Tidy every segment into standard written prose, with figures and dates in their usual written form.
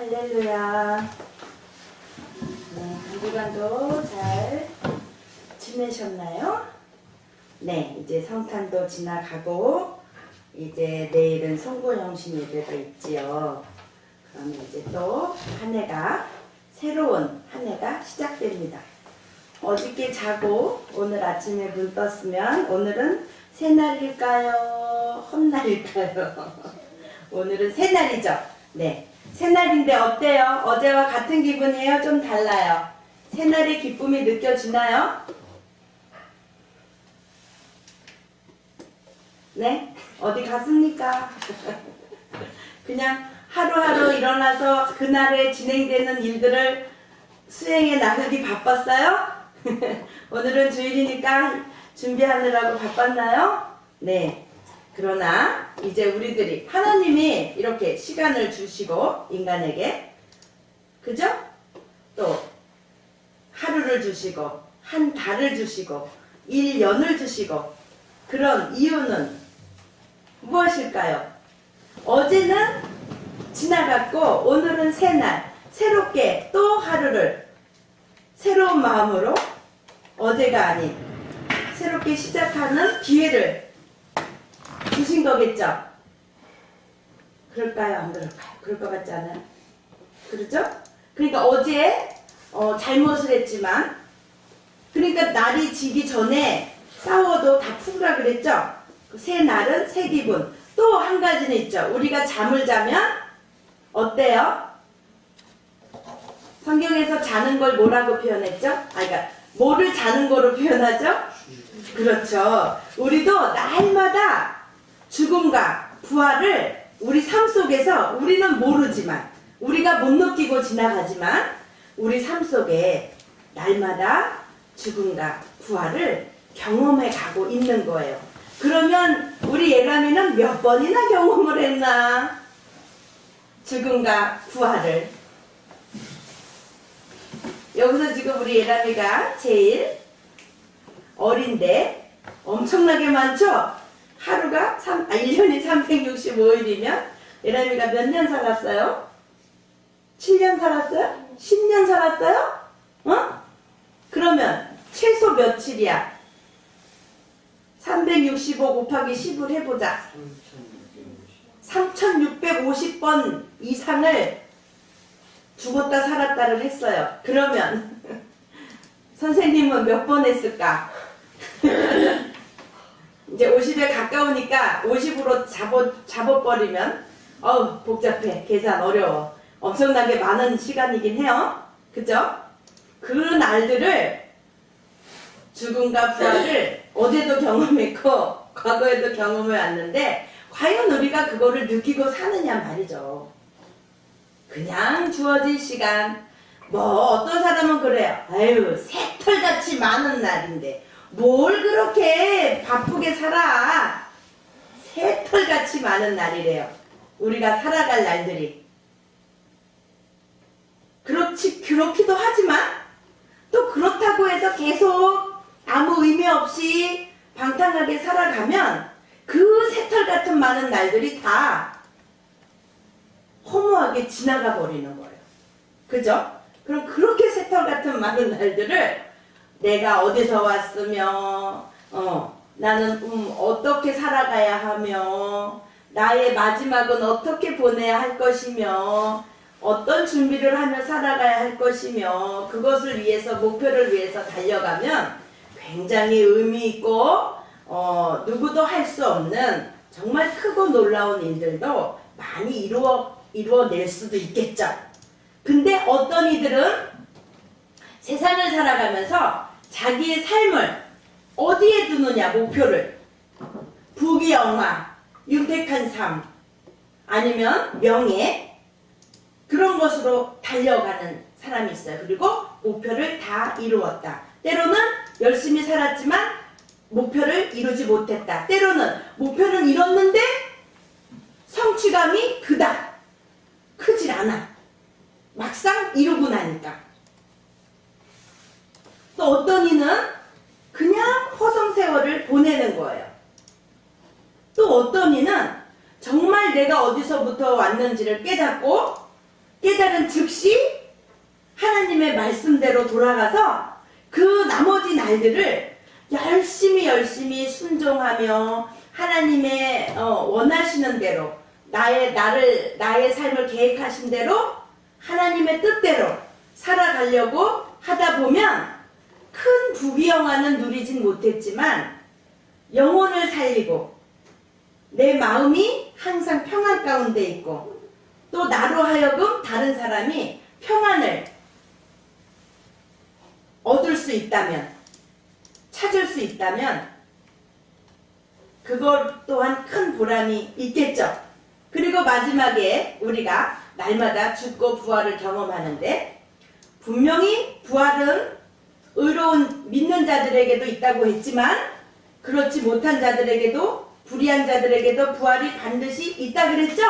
할렐루야. 네, 한 주간도 잘 지내셨나요? 네, 이제 성탄도 지나가고 이제 내일은 송구영신 예배가 있지요. 그러면 이제 또 한 해가 새로운 한 해가 시작됩니다. 어저께 자고 오늘 아침에 눈 떴으면 오늘은 새날일까요? 헛날일까요? 오늘은 새날이죠. 네, 새날인데 어때요? 어제와 같은 기분이에요? 좀 달라요? 새날의 기쁨이 느껴지나요? 네? 어디 갔습니까? 그냥 하루하루 일어나서 그날에 진행되는 일들을 수행해 나가기 바빴어요? 오늘은 주일이니까 준비하느라고 바빴나요? 네. 그러나 이제 우리들이 하나님이 이렇게 시간을 주시고 인간에게 그죠? 또 하루를 주시고 한 달을 주시고 1년을 주시고 그런 이유는 무엇일까요? 어제는 지나갔고 오늘은 새날 새롭게 또 하루를 새로운 마음으로 어제가 아닌 새롭게 시작하는 기회를 주신 거겠죠? 그럴까요? 안 그럴까요? 그럴 것 같지 않아요? 그렇죠? 그러니까 어제 잘못을 했지만 그러니까 날이 지기 전에 싸워도 다 푸라 그랬죠? 새 날은 새 기분. 또 한 가지는 있죠. 우리가 잠을 자면 어때요? 성경에서 자는 걸 뭐라고 표현했죠? 그러니까 뭐를 자는 거로 표현하죠? 그렇죠. 우리도 날마다 죽음과 부활을 우리 삶 속에서 우리는 모르지만 우리가 못 느끼고 지나가지만 우리 삶 속에 날마다 죽음과 부활을 경험해 가고 있는 거예요. 그러면 우리 예람이는 몇 번이나 경험을 했나? 죽음과 부활을. 여기서 지금 우리 예람이가 제일 어린데 엄청나게 많죠? 하루가 1년이 365일이면 예람이가 몇 년 살았어요? 7년 살았어요? 10년 살았어요? 그러면 최소 며칠이야? 365 곱하기 10을 해보자. 3650번 이상을 죽었다 살았다를 했어요. 그러면 선생님은 몇 번 했을까? 이제 50에 가까우니까 50으로 잡아버리면 복잡해. 계산 어려워. 엄청나게 많은 시간이긴 해요. 그죠? 그 날들을 죽음과 부활을 어제도 경험했고 과거에도 경험해 왔는데 과연 우리가 그거를 느끼고 사느냐 말이죠. 그냥 주어진 시간 어떤 사람은 그래요. 아유 새털같이 많은 날인데 뭘 그렇게 바쁘게 살아. 새털같이 많은 날이래요. 우리가 살아갈 날들이. 그렇기도 하지만 또 그렇다고 해서 계속 아무 의미 없이 방탕하게 살아가면 그 새털 같은 많은 날들이 다 허무하게 지나가 버리는 거예요. 그죠? 그럼 그렇게 새털 같은 많은 날들을 내가 어디서 왔으며 나는 어떻게 살아가야 하며 나의 마지막은 어떻게 보내야 할 것이며 어떤 준비를 하며 살아가야 할 것이며 그것을 위해서 목표를 위해서 달려가면 굉장히 의미 있고 누구도 할 수 없는 정말 크고 놀라운 일들도 많이 이루어낼 수도 있겠죠. 근데 어떤 이들은 세상을 살아가면서 자기의 삶을 어디에 두느냐 목표를 부귀영화, 윤택한 삶 아니면 명예 그런 것으로 달려가는 사람이 있어요. 그리고 목표를 다 이루었다. 때로는 열심히 살았지만 목표를 이루지 못했다. 때로는 목표는 이뤘는데 성취감이 그닥 크질 않아. 막상 이루고 나니까. 또 어떤 이는 그냥 허송세월을 보내는 거예요. 또 어떤 이는 정말 내가 어디서부터 왔는지를 깨닫고 깨달은 즉시 하나님의 말씀대로 돌아가서 그 나머지 날들을 열심히 순종하며 하나님의 원하시는 대로 나의 삶을 계획하신 대로 하나님의 뜻대로 살아가려고 하다 보면 큰 부귀영화는 누리진 못했지만 영혼을 살리고 내 마음이 항상 평안 가운데 있고 또 나로 하여금 다른 사람이 평안을 얻을 수 있다면, 찾을 수 있다면 그것 또한 큰 보람이 있겠죠. 그리고 마지막에 우리가 날마다 죽고 부활을 경험하는데, 분명히 부활은 의로운 믿는 자들에게도 있다고 했지만 그렇지 못한 자들에게도, 불의한 자들에게도 부활이 반드시 있다 그랬죠?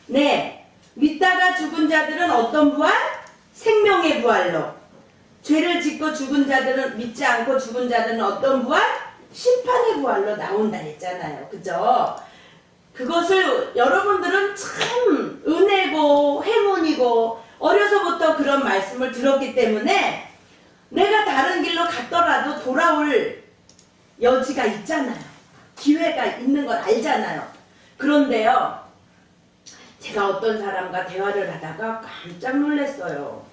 네. 믿다가 죽은 자들은 어떤 부활? 생명의 부활로. 죄를 짓고 죽은 자들은, 믿지 않고 죽은 자들은 어떤 부활? 심판의 부활로 나온다 했잖아요. 그죠? 그것을 여러분들은 참 은혜고 행운이고 어려서부터 그런 말씀을 들었기 때문에 내가 다른 길로 갔더라도 돌아올 여지가 있잖아요. 기회가 있는 걸 알잖아요. 그런데요, 제가 어떤 사람과 대화를 하다가 깜짝 놀랐어요.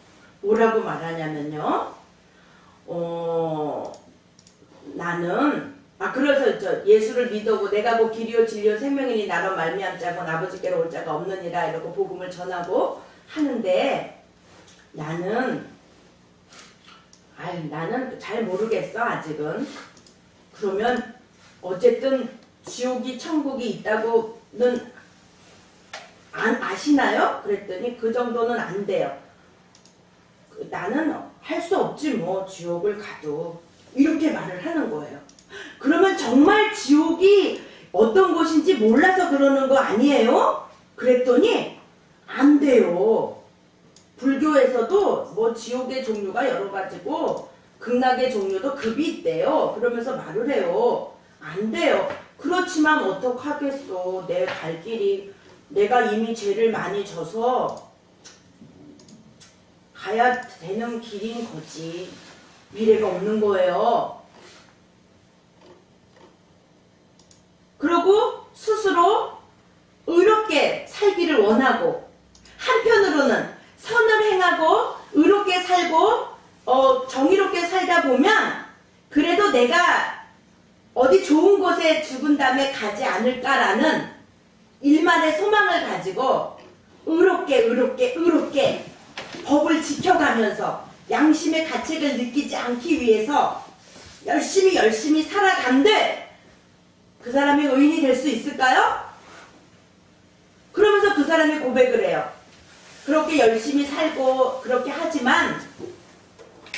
뭐라고 말하냐면요, 그래서 예수를 믿어고 내가 뭐 길이요 진리요 생명이니 나로 말미암지 않고 아버지께로 올 자가 없느니라 이러고 복음을 전하고 하는데, 나는 잘 모르겠어 아직은. 그러면 어쨌든 지옥이 천국이 있다고는 아시나요? 그랬더니 그 정도는 안 돼요. 나는 할 수 없지 뭐, 지옥을 가도. 이렇게 말을 하는 거예요. 그러면 정말 지옥이 어떤 곳인지 몰라서 그러는 거 아니에요? 그랬더니 안 돼요. 불교에서도 뭐 지옥의 종류가 여러 가지고 극락의 종류도 급이 있대요. 그러면서 말을 해요. 안 돼요. 그렇지만 어떡하겠어. 내 갈 길이, 내가 이미 죄를 많이 져서 가야 되는 길인 거지. 미래가 없는 거예요. 그리고 스스로 의롭게 살기를 원하고, 한편으로는 선을 행하고 의롭게 살고 정의롭게 살다 보면 그래도 내가 어디 좋은 곳에 죽은 다음에 가지 않을까라는 일만의 소망을 가지고 의롭게 법을 지켜가면서 양심의 가책을 느끼지 않기 위해서 열심히 살아간들 그 사람이 의인이 될 수 있을까요? 그러면서 그 사람이 고백을 해요. 그렇게 열심히 살고 그렇게 하지만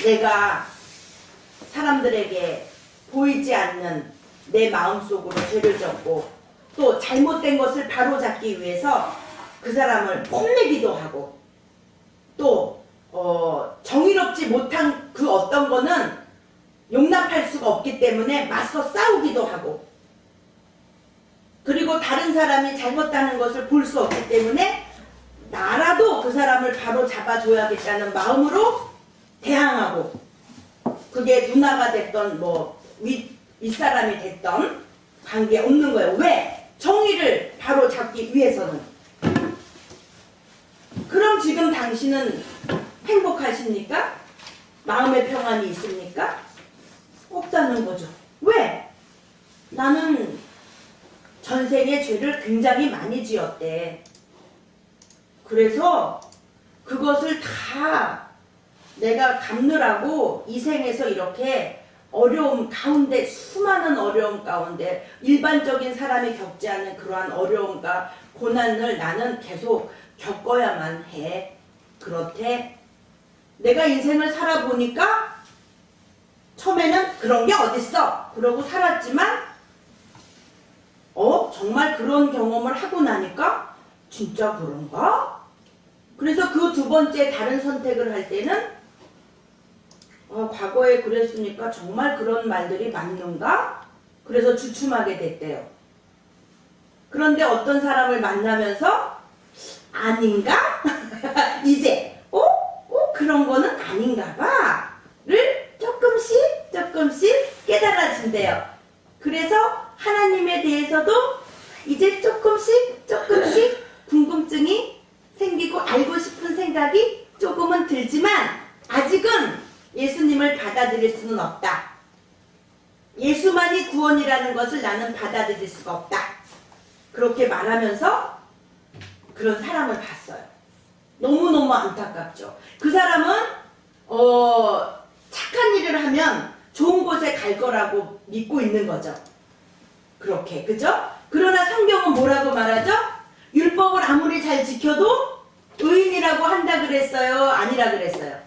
내가 사람들에게 보이지 않는 내 마음속으로 죄를 졌고 또 잘못된 것을 바로잡기 위해서 그 사람을 혼내기도 하고 또 정의롭지 못한 그 어떤 거는 용납할 수가 없기 때문에 맞서 싸우기도 하고, 그리고 다른 사람이 잘못하는 것을 볼 수 없기 때문에 나라도 그 사람을 바로 잡아줘야겠다는 마음으로 대항하고, 그게 누나가 됐던 뭐 윗사람이 됐던 관계 없는 거예요. 왜? 정의를 바로 잡기 위해서는. 그럼 지금 당신은 행복하십니까? 마음의 평안이 있습니까? 없다는 거죠. 왜? 나는 전생에 죄를 굉장히 많이 지었대. 그래서 그것을 다 내가 갚느라고 이 생에서 이렇게 어려움 가운데, 수많은 어려움 가운데, 일반적인 사람이 겪지 않는 그러한 어려움과 고난을 나는 계속 겪어야만 해. 그렇대. 내가 인생을 살아보니까 처음에는 그런 게 어딨어 그러고 살았지만 정말 그런 경험을 하고 나니까 진짜 그런가? 그래서 그 두 번째 다른 선택을 할 때는 과거에 그랬으니까 정말 그런 말들이 맞는가? 그래서 주춤하게 됐대요. 그런데 어떤 사람을 만나면서 아닌가? 알고 싶은 생각이 조금은 들지만 아직은 예수님을 받아들일 수는 없다. 예수만이 구원이라는 것을 나는 받아들일 수가 없다. 그렇게 말하면서 그런 사람을 봤어요. 너무너무 안타깝죠. 그 사람은 착한 일을 하면 좋은 곳에 갈 거라고 믿고 있는 거죠. 그렇게, 그죠? 그러나 성경은 뭐라고 말하죠? 율법을 아무리 잘 지켜도 의인이라고 한다 그랬어요? 아니라 그랬어요?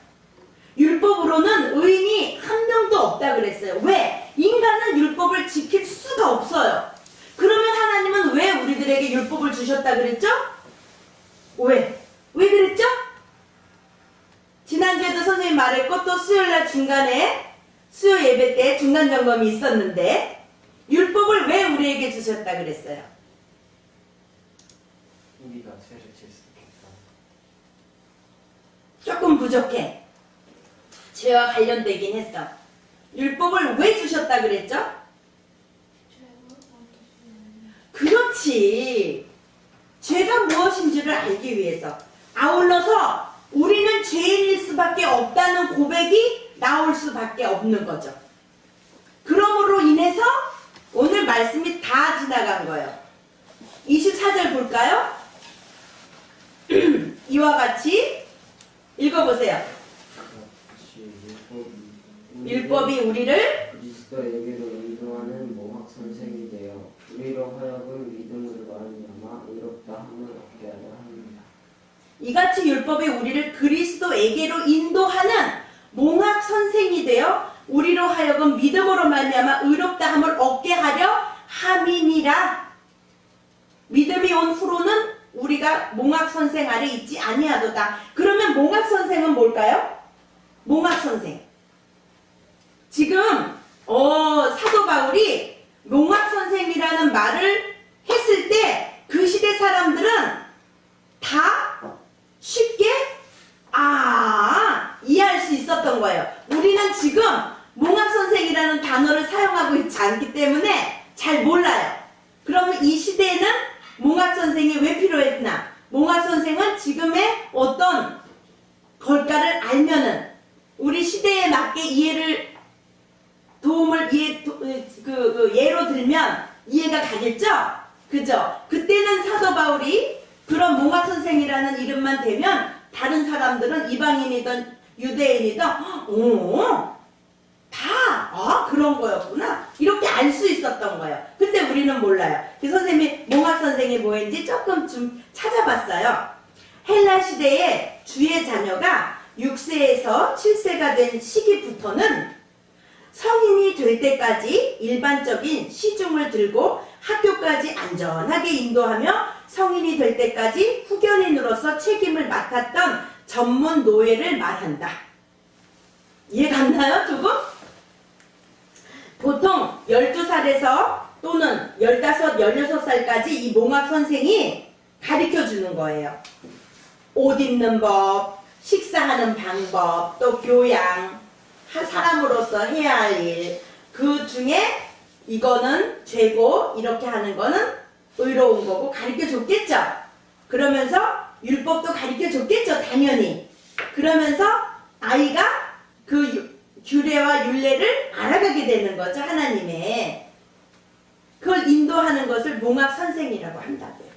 율법으로는 의인이 한 명도 없다 그랬어요. 왜? 인간은 율법을 지킬 수가 없어요. 그러면 하나님은 왜 우리들에게 율법을 주셨다 그랬죠? 왜? 왜 그랬죠? 지난주에도 선생님 말했고 또 수요일날 중간에 수요 예배 때 중간 점검이 있었는데 율법을 왜 우리에게 주셨다 그랬어요? 우리가 죄를 질 수 있겠다. 조금 부족해. 죄와 관련되긴 했어. 율법을 왜 주셨다 그랬죠? 그렇지. 죄가 무엇인지를 알기 위해서. 아울러서 우리는 죄인일 수밖에 없다는 고백이 나올 수밖에 없는 거죠. 그러므로 인해서 오늘 말씀이 다 지나간 거예요. 24절 볼까요? 이와 같이 읽어보세요. 율법이 우리를 그리스도에게로 인도하는 모학 선생이 되어 우리로 하여금 믿음으로 말미암아 의롭다 함을 얻게 하려 합니다. 이같이 율법이 우리를 그리스도에게로 인도하는 몽학 선생이 되어 우리로 하여금 믿음으로 말미암아 의롭다 함을 얻게 하려 함이니라. 믿음이 온 후로는 우리가 몽학 선생 아래 있지 아니하도다. 그러면 몽학 선생은 뭘까요? 몽학 선생. 지금 사도 바울이 몽학 선생이라는 말을 했을 때 그 시대 사람들은 다 쉽게 이해할 수 있었던 거예요. 우리는 지금 몽학 선생이라는 단어를 사용하고 있지 않기 때문에 잘 몰라요. 그러면 이 시대에는 몽학 선생이 왜 필요했나? 몽학 선생은 지금의 어떤 걸까를 알면은 우리 시대에 맞게 이해를 예로 들면 이해가 가겠죠? 그죠? 그때는 사도 바울이 그런 몽학 선생이라는 이름만 대면 다른 사람들은 이방인이든 유대인이든 그런 거였구나 이렇게 알 수 있었던 거예요. 근데 우리는 몰라요. 그 선생님이 몽학 선생이 뭐였는지 조금 좀 찾아봤어요. 헬라 시대에 주의 자녀가 6세에서 7세가 된 시기부터는 성인이 될 때까지 일반적인 시중을 들고 학교까지 안전하게 인도하며 성인이 될 때까지 후견인으로서 책임을 맡았던 전문 노예를 말한다. 이해 갔나요? 조금? 보통 12살에서 또는 15, 16살까지 이 몽학 선생이 가르쳐 주는 거예요. 옷 입는 법, 식사하는 방법, 또 교양, 사람으로서 해야 할 일, 그 중에 이거는 죄고 이렇게 하는 거는 의로운 거고 가르쳐 줬겠죠. 그러면서 율법도 가르쳐 줬겠죠. 당연히. 그러면서 아이가 그 규례와 율례를 알아가게 되는 거죠. 하나님의. 그걸 인도하는 것을 몽학 선생이라고 한다고요.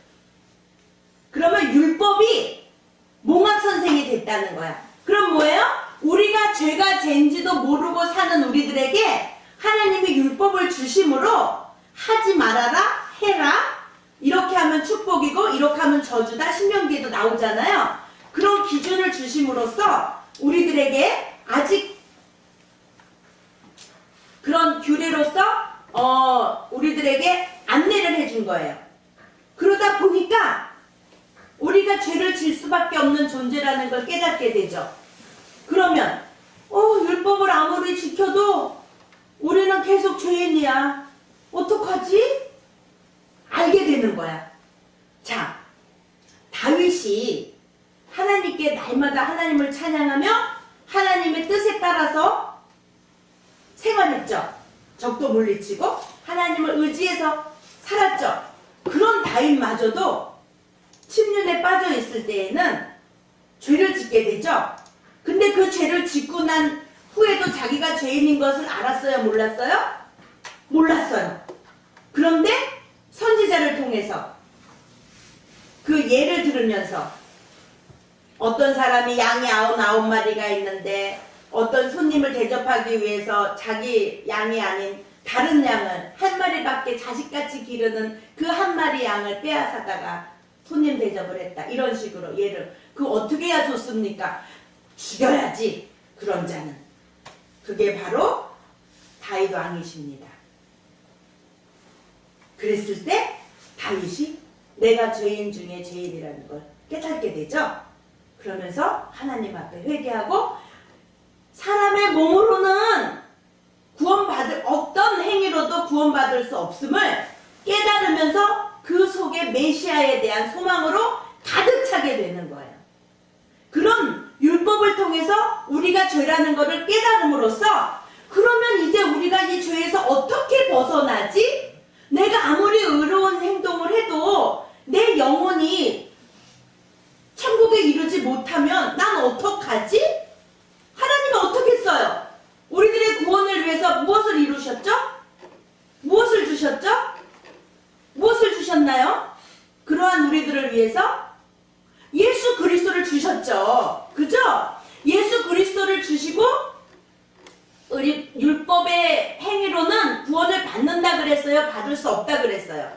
그러면 율법이 몽학 선생이 됐다는 거야. 그럼 뭐예요? 우리가 죄가 죄인지도 모르고 사는 우리들에게 하나님이 율법을 주심으로 하지 말아라, 해라. 이렇게 하면 축복이고 이렇게 하면 저주다. 신명기에도 나오잖아요. 그런 기준을 주심으로써 우리들에게 아직 그런 규례로서 우리들에게 안내를 해준 거예요. 그러다 보니까 우리가 죄를 질 수밖에 없는 존재라는 걸 깨닫게 되죠. 그러면 율법을 아무리 지켜도 우리는 계속 죄인이야. 어떡하지? 알게 되는 거야. 자, 다윗이 하나님께 날마다 하나님을 찬양하며 하나님의 뜻에 따라서 생활했죠. 적도 물리치고 하나님을 의지해서 살았죠. 그런 다윗마저도 침륜에 빠져 있을 때에는 죄를 짓게 되죠. 근데 그 죄를 짓고 난 후에도 자기가 죄인인 것을 알았어요? 몰랐어요? 몰랐어요. 그런데 선지자를 통해서 그 예를 들으면서 어떤 사람이 양이 99마리가 있는데 어떤 손님을 대접하기 위해서 자기 양이 아닌 다른 양을 한 마리밖에 자식같이 기르는 그 한 마리 양을 빼앗아다가 손님 대접을 했다. 이런 식으로 예를. 그 어떻게 해야 좋습니까? 죽여야지. 그런 자는. 그게 바로 다윗 왕이십니다. 그랬을 때 다윗이 내가 죄인 중에 죄인이라는 걸 깨닫게 되죠. 그러면서 하나님 앞에 회개하고 사람의 몸으로는 구원받을 어떤 행위로도 구원받을 수 없음을 깨달으면서 그 속에 메시아에 대한 소망으로 가득 차게 되는 거예요. 그런 율법을 통해서 우리가 죄라는 것을 깨달음으로써 그러면 이제 우리가 이 죄에서 어떻게 벗어나지? 내가 아무리 의로운 행동을 해도 내 영혼이 천국에 이르지 못하면 난 어떡하지? 하나님은 어떻게 했어요? 우리들의 구원을 위해서 무엇을 이루셨죠? 무엇을 주셨죠? 무엇을 주셨나요? 그러한 우리들을 위해서 예수 그리스도를 주셨죠. 그죠? 예수 그리스도를 주시고 우리 율법의 행위로는 구원을 받는다 그랬어요? 받을 수 없다 그랬어요?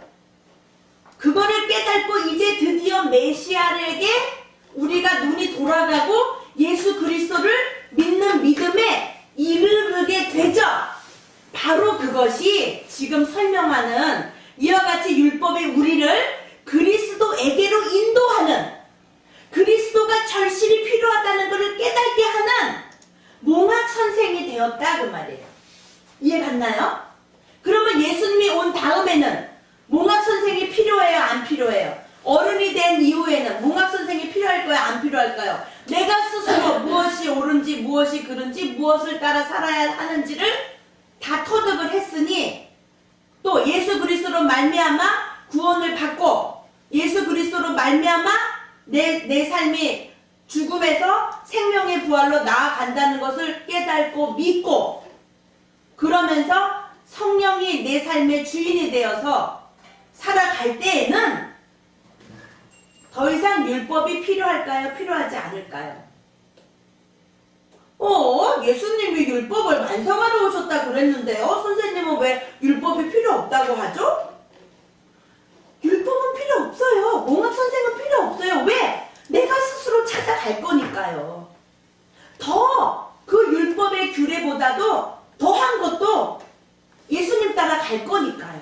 그거를 깨닫고 이제 드디어 메시아에게 우리가 눈이 돌아가고 예수 그리스도를 믿는 믿음에 이르게 되죠. 바로 그것이 지금 설명하는 이와 같이 율법이 우리를 그리스도에게로 인도하는, 그리스도가 절실히 필요하다는 것을 깨닫게 하는 몽학 선생이 되었다 그 말이에요. 이해 갔나요? 그러면 예수님이 온 다음에는 몽학 선생이 필요해요? 안 필요해요? 어른이 된 이후에는 몽학 선생이 필요할까요? 안 필요할까요? 내가 스스로 무엇이 옳은지 무엇이 그른지 무엇을 따라 살아야 하는지를 다 터득을 했으니 또 예수 그리스도로 말미암아 구원을 받고 예수 그리스도로 말미암아 내 삶이 죽음에서 생명의 부활로 나아간다는 것을 깨닫고 믿고 그러면서 성령이 내 삶의 주인이 되어서 살아갈 때에는 더 이상 율법이 필요할까요? 필요하지 않을까요? 예수님이 율법을 완성하러 오셨다 그랬는데요. 선생님은 왜 율법이 필요 없다고 하죠? 율법은 필요 없어요. 몽학 선생은 필요 없어요. 왜? 내가 스스로 찾아갈 거니까요. 더 그 율법의 규례보다도 더한 것도 예수님 따라갈 거니까요.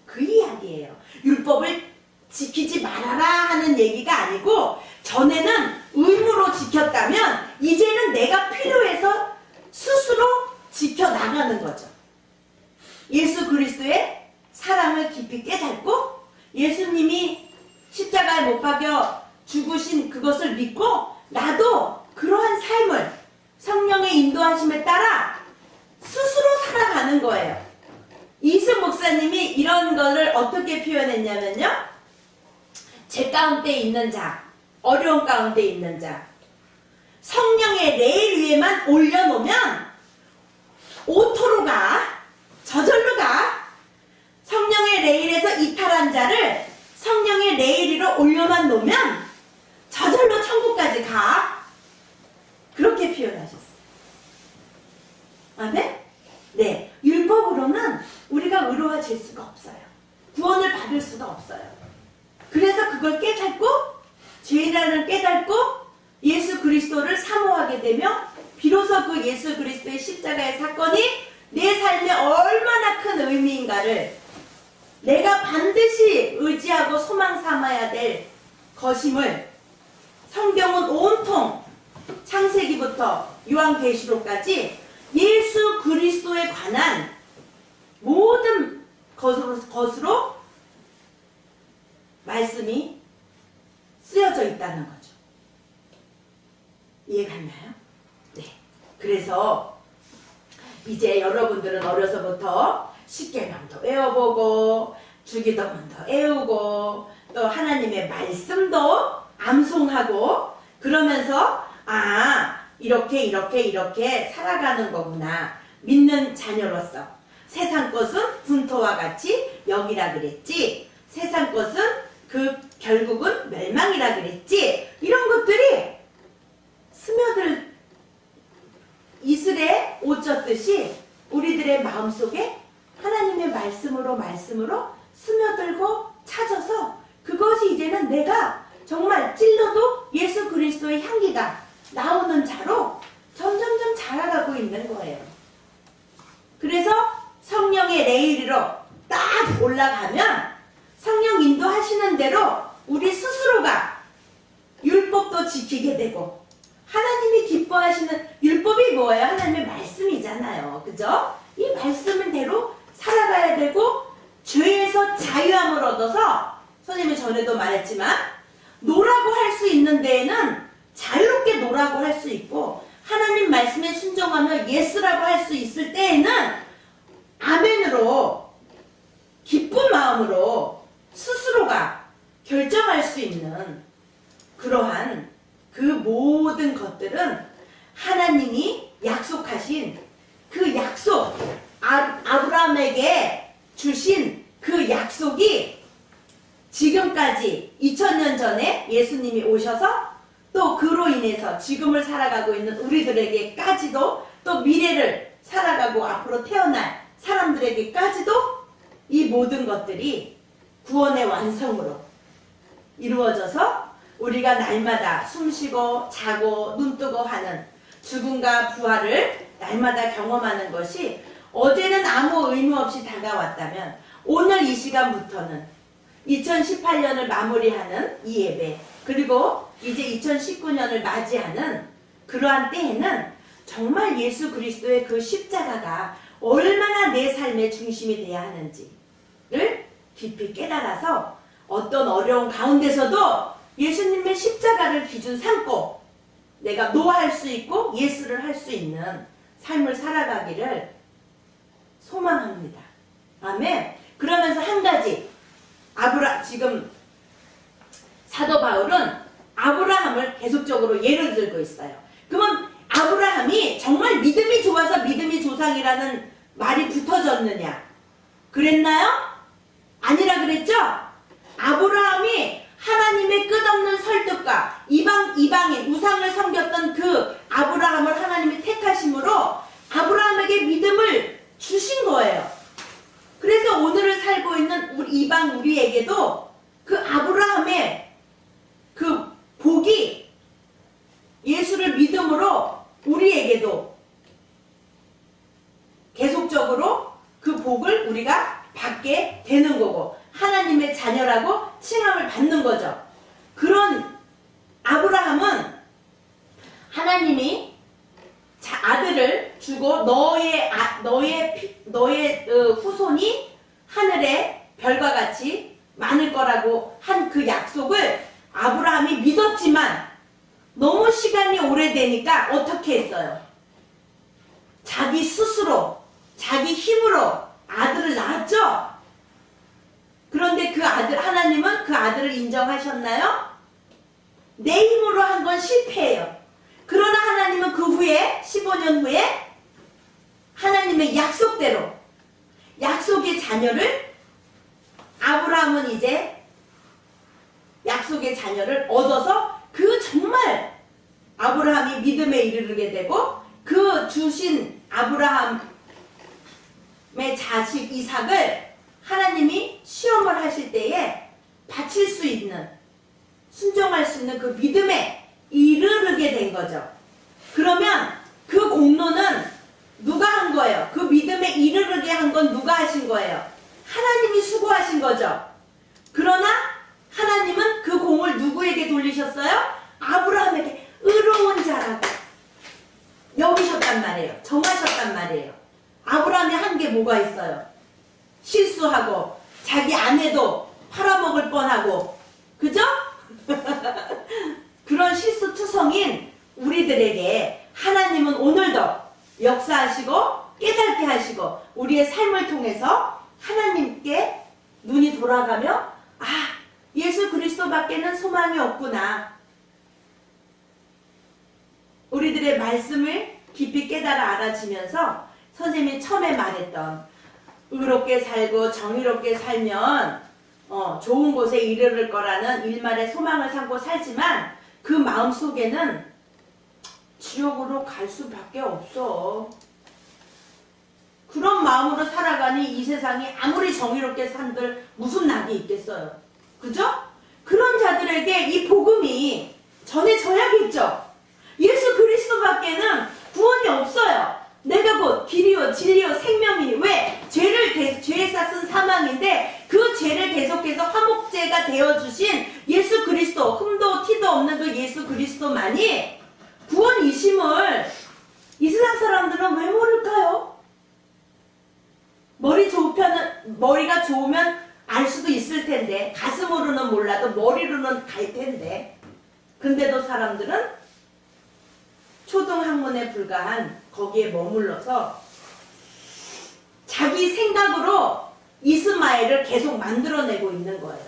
그 이야기예요. 율법을 지키지 말아라 하는 얘기가 아니고 전에는 의무로 지켰다면 이제는 내가 필요해서 스스로 지켜나가는 거죠. 예수 그리스도의 사랑을 깊이 깨닫고 예수님이 십자가에 못 박여 죽으신 그것을 믿고 나도 그러한 삶을 성령의 인도하심에 따라 스스로 살아가는 거예요. 이승 목사님이 이런 거를 어떻게 표현했냐면요. 죄 가운데 있는 자, 어려운 가운데 있는 자, 성령의 레일 위에만 올려놓으면 오토로 가, 저절로 가. 성령의 레일에서 이탈한 자를 성령의 레일 위로 올려만 놓으면 저절로 천국까지 가. 그렇게 표현하셨어요. 아멘? 네, 율법으로는 우리가 의로워질 수가 없어요. 구원을 받을 수가 없어요. 그래서 그걸 깨닫고 죄라는 깨닫고 예수 그리스도를 사모하게 되며 비로소 그 예수 그리스도의 십자가의 사건이 내 삶에 얼마나 큰 의미인가를 내가 반드시 의지하고 소망 삼아야 될 것임을 성경은 온통 창세기부터 요한계시록까지 예수 그리스도에 관한 모든 것으로 말씀이 쓰여져 있다는 거죠. 이해 갔나요? 네. 그래서 이제 여러분들은 어려서부터 십계명도 외워보고 주기도문도 외우고 또 하나님의 말씀도 암송하고 그러면서 이렇게 살아가는 거구나. 믿는 자녀로서. 세상 것은 분토와 같이 여기라 그랬지. 세상 것은 결국은 멸망이라 그랬지. 이런 것들이 스며들 이슬에 옷 젖듯이 우리들의 마음속에 하나님의 말씀으로 스며들고 찾아서 그것이 이제는 내가 정말 찔러도 예수 그리스도의 향기가 나오는 자로 점점점 자라가고 있는 거예요. 그래서 성령의 레일리로 딱 올라가면 성령 인도하시는 대로 우리 스스로가 율법도 지키게 되고 하나님이 기뻐하시는 율법이 뭐예요? 하나님의 말씀이잖아요. 그죠? 이 말씀대로 살아가야 되고 죄에서 자유함을 얻어서 선생님이 전에도 말했지만 노라고 할 수 있는 데에는 자유롭게 노라고 할 수 있고 하나님 말씀에 순종하며 예스라고 할 수 있을 때에는 아멘으로 기쁜 마음으로 스스로가 결정할 수 있는 그러한 그 모든 것들은 하나님이 약속하신 그 약속, 아브라함에게 주신 그 약속이 지금까지 2000년 전에 예수님이 오셔서 또 그로 인해서 지금을 살아가고 있는 우리들에게까지도 또 미래를 살아가고 앞으로 태어날 사람들에게까지도 이 모든 것들이 구원의 완성으로 이루어져서 우리가 날마다 숨쉬고 자고 눈뜨고 하는 죽음과 부활을 날마다 경험하는 것이 어제는 아무 의무 없이 다가왔다면 오늘 이 시간부터는 2018년을 마무리하는 이 예배 그리고 이제 2019년을 맞이하는 그러한 때에는 정말 예수 그리스도의 그 십자가가 얼마나 내 삶의 중심이 돼야 하는지를 깊이 깨달아서 어떤 어려운 가운데서도 예수님의 십자가를 기준 삼고 내가 노할 수 있고 예스를 할 수 있는 삶을 살아가기를 소망합니다. 아멘. 그러면서 한 가지 지금 사도 바울은 아브라함을 계속적으로 예를 들고 있어요. 그러면 아브라함이 정말 믿음이 좋아서 믿음이 조상이라는 말이 붙어졌느냐? 그랬나요? 아니라 그랬죠? 아브라함이 하나님의 끝없는 설득과 이방인 우상을 섬겼던 그 아브라함을 하나님이 택하심으로 아브라함에게 믿음을 주신 거예요. 그래서 오늘을 살고 있는 우리에게도 그 아브라함의 그 복이 예수를 믿음으로 우리에게도 계속적으로 그 복을 우리가 받게 되는 거고 하나님의 자녀라고 칭함을 받는 거죠. 그런 아브라함은 하나님이 아들을 주고 너의 후손이 하늘의 별과 같이 많을 거라고 한 그 약속을 아브라함이 믿었지만 너무 시간이 오래되니까 어떻게 했어요? 자기 스스로 자기 힘으로 아들을 낳았죠? 그런데 그 아들 하나님은 그 아들을 인정하셨나요? 내 힘으로 한 건 실패예요. 그러나 하나님은 그 후에 15년 후에 하나님의 약속대로 약속의 자녀를 아브라함은 이제 약속의 자녀를 얻어서 그 정말 아브라함이 믿음에 이르게 되고 그 주신 아브라함의 자식 이삭을 하나님이 시험을 하실 때에 바칠 수 있는 순종할 수 있는 그 믿음에 이르게 된 거죠. 그러면 그 공로는 누가 한 거예요? 그 믿음에 이르게 한 건 누가 하신 거예요? 하나님이 수고하신 거죠. 그러나 하나님은 그 공을 누구에게 돌리셨어요? 아브라함에게 의로운 자라고 여기셨단 말이에요. 정하셨단 말이에요. 아브라함이 한 게 뭐가 있어요? 실수하고 자기 아내도 팔아먹을 뻔하고 그죠? 그런 실수투성인 우리들에게 하나님은 오늘도 역사하시고 깨닫게 하시고 우리의 삶을 통해서 하나님께 눈이 돌아가며 예수 그리스도밖에는 소망이 없구나. 우리들의 말씀을 깊이 깨달아 알아지면서 선생님이 처음에 말했던 의롭게 살고 정의롭게 살면 좋은 곳에 이르를 거라는 일말의 소망을 삼고 살지만 그 마음 속에는 지옥으로 갈 수밖에 없어. 그런 마음으로 살아가니 이 세상이 아무리 정의롭게 산들 무슨 낙이 있겠어요. 그죠? 그런 자들에게 이 복음이 전해져야겠죠. 예수 그리스도밖에는 구원이 없어요. 내가 곧 길이요 진리요 생명이니. 왜? 죄에 쌌은 사망인데 그 죄를 계속해서 화목제가 되어주신 예수 그리스도, 흠도 티도 없는 그 예수 그리스도만이 구원이심을 이 세상 사람들은 왜 모를까요? 머리가 좋으면 알 수도 있을 텐데, 가슴으로는 몰라도 머리로는 갈 텐데, 근데도 사람들은 초등학문에 불과한 거기에 머물러서 자기 생각으로 이스마엘을 계속 만들어내고 있는 거예요.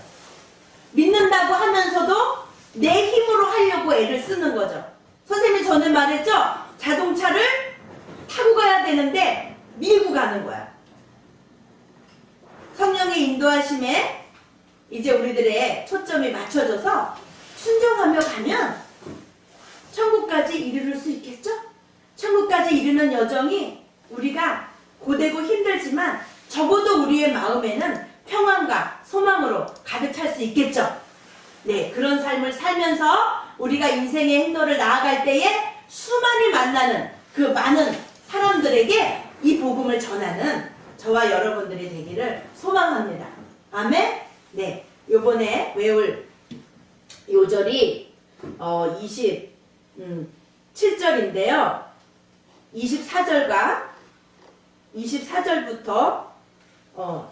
믿는다고 하면서도 내 힘으로 하려고 애를 쓰는 거죠. 선생님이 전에 말했죠? 자동차를 타고 가야 되는데 밀고 가는 거야. 성령의 인도하심에 이제 우리들의 초점이 맞춰져서 순종하며 가면 천국까지 이르를 수 있겠죠? 천국까지 이르는 여정이 우리가 고되고 힘들지만 적어도 우리의 마음에는 평안과 소망으로 가득 찰 수 있겠죠? 네, 그런 삶을 살면서 우리가 인생의 행로를 나아갈 때에 수많이 만나는 그 많은 사람들에게 이 복음을 전하는 저와 여러분들이 되기를 소망합니다. 아멘? 네, 요번에 외울 요절이 27절인데요. 24절부터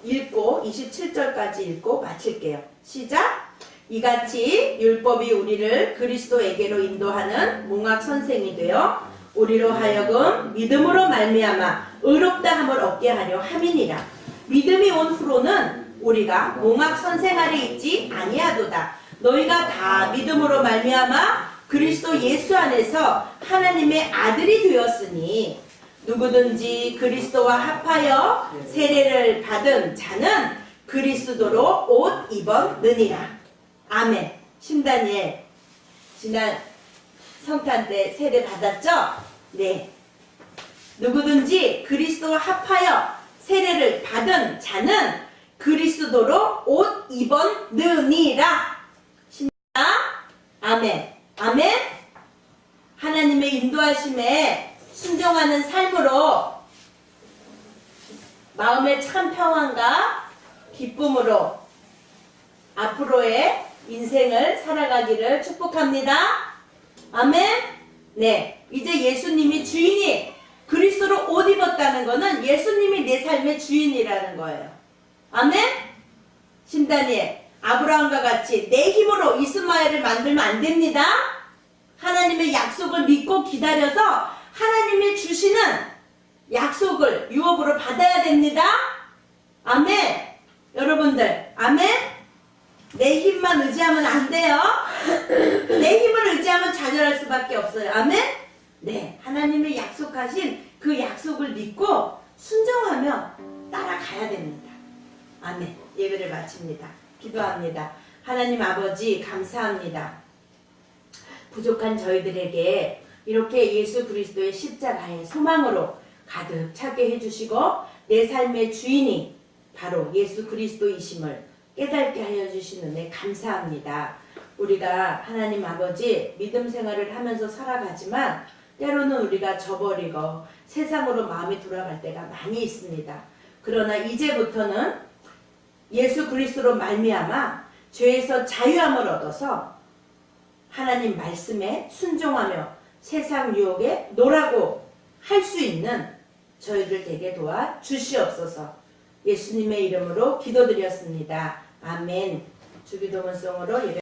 읽고 27절까지 읽고 마칠게요. 시작! 이같이 율법이 우리를 그리스도에게로 인도하는 몽학 선생이 되어 우리로 하여금 믿음으로 말미암아 의롭다 함을 얻게 하려 함이니라. 믿음이 온 후로는 우리가 몽학 선생 아래 있지 아니하도다. 너희가 다 믿음으로 말미암아 그리스도 예수 안에서 하나님의 아들이 되었으니 누구든지 그리스도와 합하여 세례를 받은 자는 그리스도로 옷 입었느니라. 아멘. 신다니엘 지난 성탄 때 세례 받았죠? 네. 누구든지 그리스도와 합하여 세례를 받은 자는 그리스도로 옷 입었느니라. 신나? 아멘. 아멘. 하나님의 인도하심에 순종하는 삶으로 마음의 참 평안과 기쁨으로 앞으로의 인생을 살아가기를 축복합니다. 아멘. 네, 이제 예수님이 주인이 그리스도로 옷 입었다는 것은 예수님이 내 삶의 주인이라는 거예요. 아멘. 신다니엘, 아브라함과 같이 내 힘으로 이스마엘을 만들면 안 됩니다. 하나님의 약속을 믿고 기다려서 하나님이 주시는 약속을 유업으로 받아야 됩니다. 아멘. 여러분들, 아멘. 내 힘만 의지하면 안 돼요. 내 힘을 의지하면 좌절할 수밖에 없어요. 아멘. 네, 하나님의 약속하신 그 약속을 믿고 순종하며 따라가야 됩니다. 아멘. 예배를 마칩니다. 기도합니다. 하나님 아버지 감사합니다. 부족한 저희들에게 이렇게 예수 그리스도의 십자가의 소망으로 가득 차게 해주시고 내 삶의 주인이 바로 예수 그리스도이심을 깨닫게 하여 주시는 데 감사합니다. 우리가 하나님 아버지 믿음 생활을 하면서 살아가지만 때로는 우리가 저버리고 세상으로 마음이 돌아갈 때가 많이 있습니다. 그러나 이제부터는 예수 그리스도로 말미암아 죄에서 자유함을 얻어서 하나님 말씀에 순종하며 세상 유혹에 노라고 할 수 있는 저희들 되게 도와 주시옵소서. 예수님의 이름으로 기도드렸습니다. 아멘. 주기도문송으로 예배